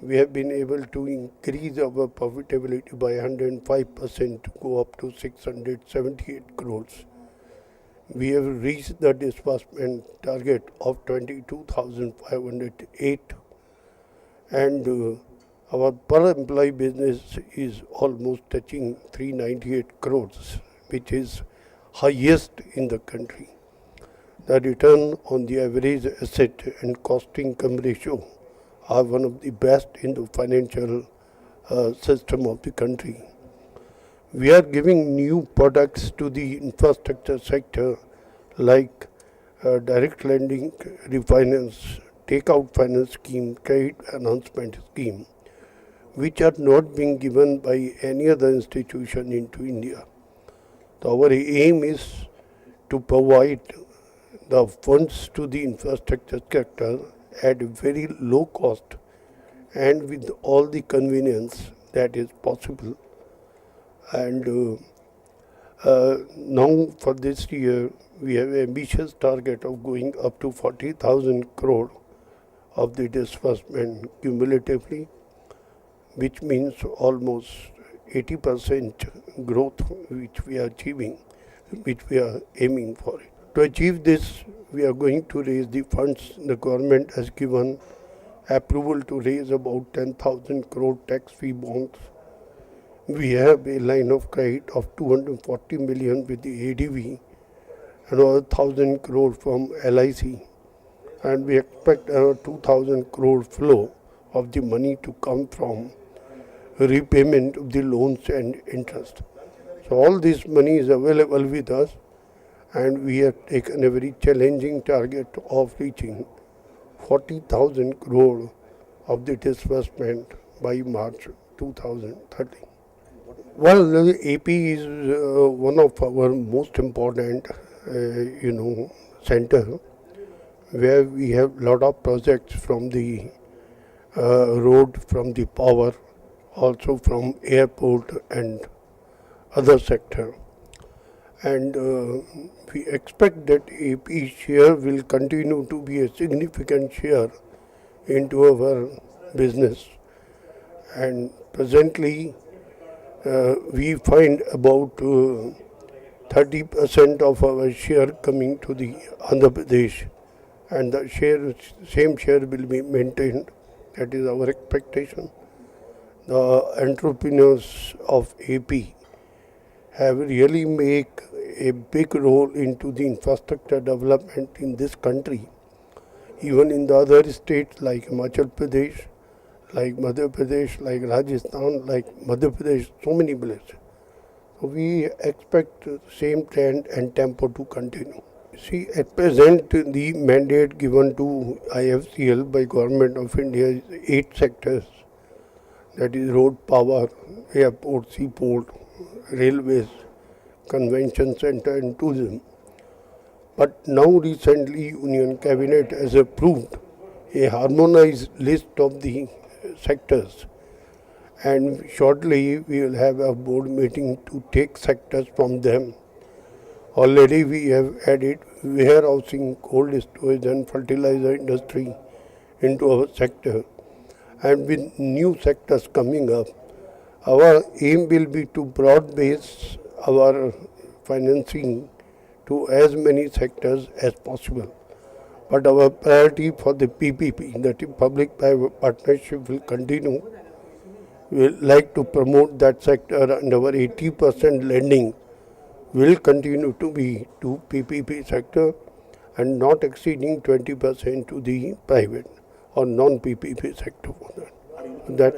we have been able to increase our profitability by 105% to go up to 678 crores. We have reached the disbursement target of 22,508, and our per employee business is almost touching 398 crores, which is highest in the country. The return on the average asset and cost income ratio are one of the best in the financial system of the country. We are giving new products to the infrastructure sector like direct lending, refinance, takeout finance scheme, credit enhancement scheme, which are not being given by any other institution into India. So our aim is to provide the funds to the infrastructure sector at a very low cost and with all the convenience that is possible. And now for this year, we have an ambitious target of going up to 40,000 crore of the disbursement cumulatively, which means almost 80% growth which we are achieving, which we are aiming for. To achieve this, we are going to raise the funds. The government has given approval to raise about 10,000 crore tax-free bonds. We have a line of credit of 240 million with the ADB, another 1,000 crore from LIC, and we expect another 2,000 crore flow of the money to come from repayment of the loans and interest. So all this money is available with us, and we have taken a very challenging target of reaching 40,000 crore of the disbursement by March 2030. Well, the AP is one of our most important, center, where we have lot of projects from the road, from the power, also from airport and other sector. And we expect that AP share will continue to be a significant share into our business. And presently, we find about 30% of our share coming to the Andhra Pradesh, and the same share will be maintained. That is our expectation. The entrepreneurs of AP have really made a big role into the infrastructure development in this country, even in the other states like Himachal Pradesh, like Madhya Pradesh, like Rajasthan, like Madhya Pradesh, so many places. So we expect the same trend and tempo to continue. See, at present, the mandate given to IFCL by Government of India is 8 sectors. That is road, power, airport, seaport, railways, convention center and tourism. But now recently Union Cabinet has approved a harmonized list of the sectors, and shortly we will have a board meeting to take sectors from them. Already we have added warehousing, cold storage and fertilizer industry into our sector, and with new sectors coming up, our aim will be to broad base our financing to as many sectors as possible. But our priority for the PPP, that is public-private partnership, will continue. We would like to promote that sector, and our 80% lending will continue to be to PPP sector and not exceeding 20% to the private or non-PPP sector for that.